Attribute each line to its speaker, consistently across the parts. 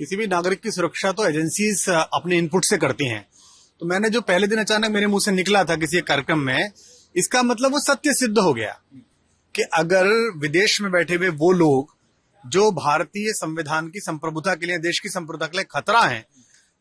Speaker 1: किसी भी नागरिक की सुरक्षा तो एजेंसीज अपने इनपुट से करती हैं। तो मैंने जो पहले दिन अचानक मेरे मुंह से निकला था किसी एक कार्यक्रम में, इसका मतलब वो सत्य सिद्ध हो गया कि अगर विदेश में बैठे हुए वो लोग जो भारतीय संविधान की संप्रभुता के लिए, देश की संप्रभुता के लिए खतरा है,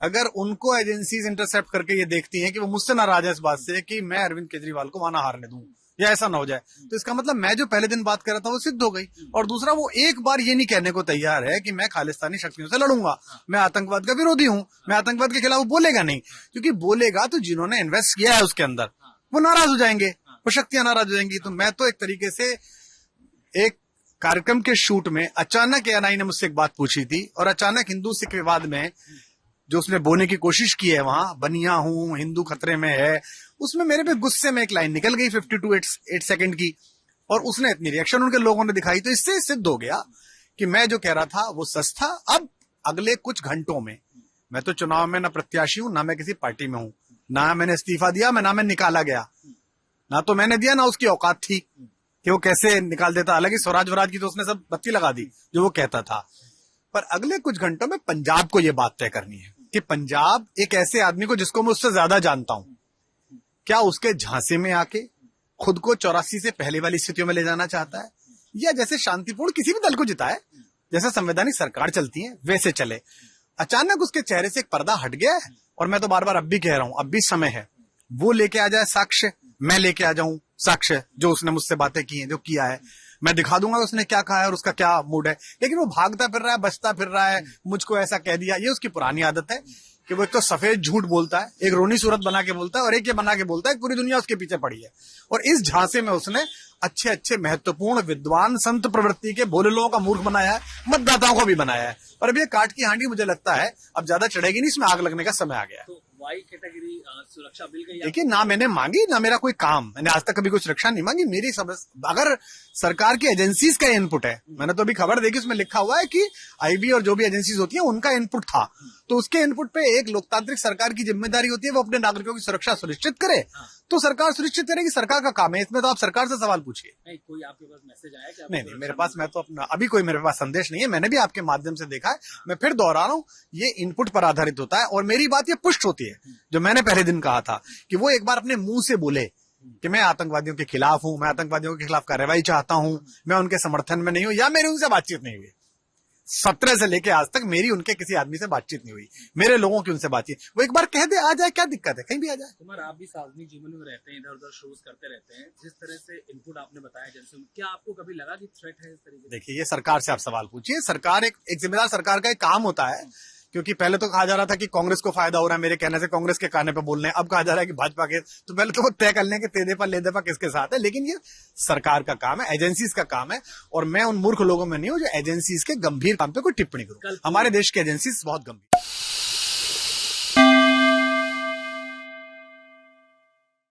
Speaker 1: अगर उनको एजेंसीज इंटरसेप्ट करके ये देखती हैं कि वो मुझसे नाराज है इस बात से कि मैं अरविंद केजरीवाल को वहां ना हारने दूं या ऐसा ना हो जाए, तो इसका मतलब मैं जो पहले दिन बात कर रहा था वो सिद्ध हो गई। और दूसरा, वो एक बार ये नहीं कहने को तैयार है कि मैं खालिस्तानी शक्तियों से लड़ूंगा, मैं आतंकवाद का विरोधी हूं, मैं आतंकवाद के खिलाफ बोलेगा नहीं, क्योंकि बोलेगा तो जिन्होंने इन्वेस्ट किया है उसके अंदर वो नाराज हो जाएंगे, वो शक्तियां नाराज हो जाएंगी। तो मैं तो एक तरीके से एक कार्यक्रम के शूट में अचानक एएनआई ने मुझसे एक बात पूछी थी और अचानक हिंदू सिख विवाद में जो उसने बोने की कोशिश की है, वहां बनिया हूं, हिंदू खतरे में है, उसमें मेरे पे गुस्से में एक लाइन निकल गई 52.8 सेकंड की, और उसने इतनी रिएक्शन उनके लोगों ने दिखाई, तो इससे सिद्ध हो गया कि मैं जो कह रहा था वो सच था। अब अगले कुछ घंटों में, मैं तो चुनाव में ना प्रत्याशी हूं, ना मैं किसी पार्टी में हूं, ना मैंने इस्तीफा दिया, ना मैं निकाला गया, ना तो मैंने दिया, ना उसकी औकात थी कि वो कैसे निकाल देता। हालांकि स्वराज वराज की तो उसने सब बत्ती लगा दी जो वो कहता था। पर अगले कुछ घंटों में पंजाब को ये बात तय करनी है कि पंजाब एक ऐसे आदमी को जिसको मैं उससे ज्यादा जानता हूं, क्या उसके झांसे में आके खुद को 84 से पहले वाली स्थितियों में ले जाना चाहता है, या जैसे शांतिपूर्ण किसी भी दल को जिताए, जैसे संवैधानिक सरकार चलती है वैसे चले। अचानक उसके चेहरे से एक पर्दा हट गया है, और मैं तो बार बार अब भी कह रहा हूं, अब भी समय है, वो लेके आ जाए साक्ष्य, मैं लेके आ जाऊं साक्ष्य, जो उसने मुझसे बातें की हैं, जो किया है, मैं दिखा दूंगा उसने क्या कहा है और उसका क्या मूड है। लेकिन वो भागता फिर रहा है, बचता फिर रहा है, मुझको ऐसा कह दिया, ये उसकी पुरानी आदत है कि वो एक तो सफेद झूठ बोलता है, एक रोनी सूरत बना के बोलता है, और एक ये बना के बोलता है पूरी दुनिया उसके पीछे पड़ी है। और इस झांसे में उसने अच्छे अच्छे महत्वपूर्ण विद्वान संत प्रवृत्ति के भोले लोगों का मूर्ख बनाया है, मतदाताओं को भी बनाया है। पर अब ये काट की हांडी मुझे लगता है अब ज्यादा चढ़ेगी नहीं, इसमें आग लगने का समय आ गया।
Speaker 2: तो वाई कैटेगरी सुरक्षा बिल का,
Speaker 1: देखिए, ना मैंने मांगी, ना मेरा कोई काम, मैंने आज तक कभी कोई सुरक्षा नहीं मांगी। मेरी अगर सरकार की एजेंसीज का इनपुट है, मैंने तो अभी खबर देखी, उसमें लिखा हुआ है कि आईबी और जो भी एजेंसीज होती है उनका इनपुट था, तो उसके इनपुट पे एक लोकतांत्रिक सरकार की जिम्मेदारी होती है वो अपने नागरिकों की सुरक्षा सुनिश्चित करे, तो सरकार सुनिश्चित करेगी, सरकार का काम है। इसमें तो आप सरकार से सवाल पूछिए।
Speaker 2: नहीं, कोई आपके पास मैसेज आया क्या?
Speaker 1: नहीं, मेरे पास, मैं तो अपना अभी कोई मेरे पास संदेश नहीं है, मैंने भी आपके माध्यम से देखा है। मैं फिर दोहरा रहा हूं, ये इनपुट पर आधारित होता है, और मेरी बात ये पुष्ट होती है जो मैंने पहले दिन कहा था कि वो एक बार अपने मुंह से बोले कि मैं आतंकवादियों के खिलाफ हूं, मैं आतंकवादियों के खिलाफ कार्रवाई चाहता हूं, मैं उनके समर्थन में नहीं हूं, या मेरी उनसे बातचीत नहीं हुई। 17 से लेके आज तक मेरी उनके किसी आदमी से बातचीत नहीं हुई, मेरे लोगों की उनसे बातचीत। वो एक बार कह दे, आ जाए, क्या दिक्कत है, कहीं भी आ जाए।
Speaker 2: कुमार, आप भी सार्वजनिक जीवन में रहते हैं, इधर उधर शोज करते रहते हैं, जिस तरह से इनपुट आपने बताया जैसे, क्या आपको कभी लगा कि थ्रेट है इस तरीके से?
Speaker 1: देखिए, ये सरकार से आप सवाल पूछिए। सरकार एक जिम्मेदार सरकार का एक काम होता है, क्योंकि पहले तो कहा जा रहा था कि कांग्रेस को फायदा हो रहा है मेरे कहने से, कांग्रेस के कहने पे बोल रहे हैं, अब कहा जा रहा है कि भाजपा के, तो पहले तो वो तय कर लें कि तेदे पर ले दे पर किसके साथ है। लेकिन ये सरकार का काम है, एजेंसीज का काम है, और मैं उन मूर्ख लोगों में नहीं हूं जो एजेंसीज के गंभीर काम पे कोई टिप्पणी करूं। हमारे देश की एजेंसीज बहुत गंभीर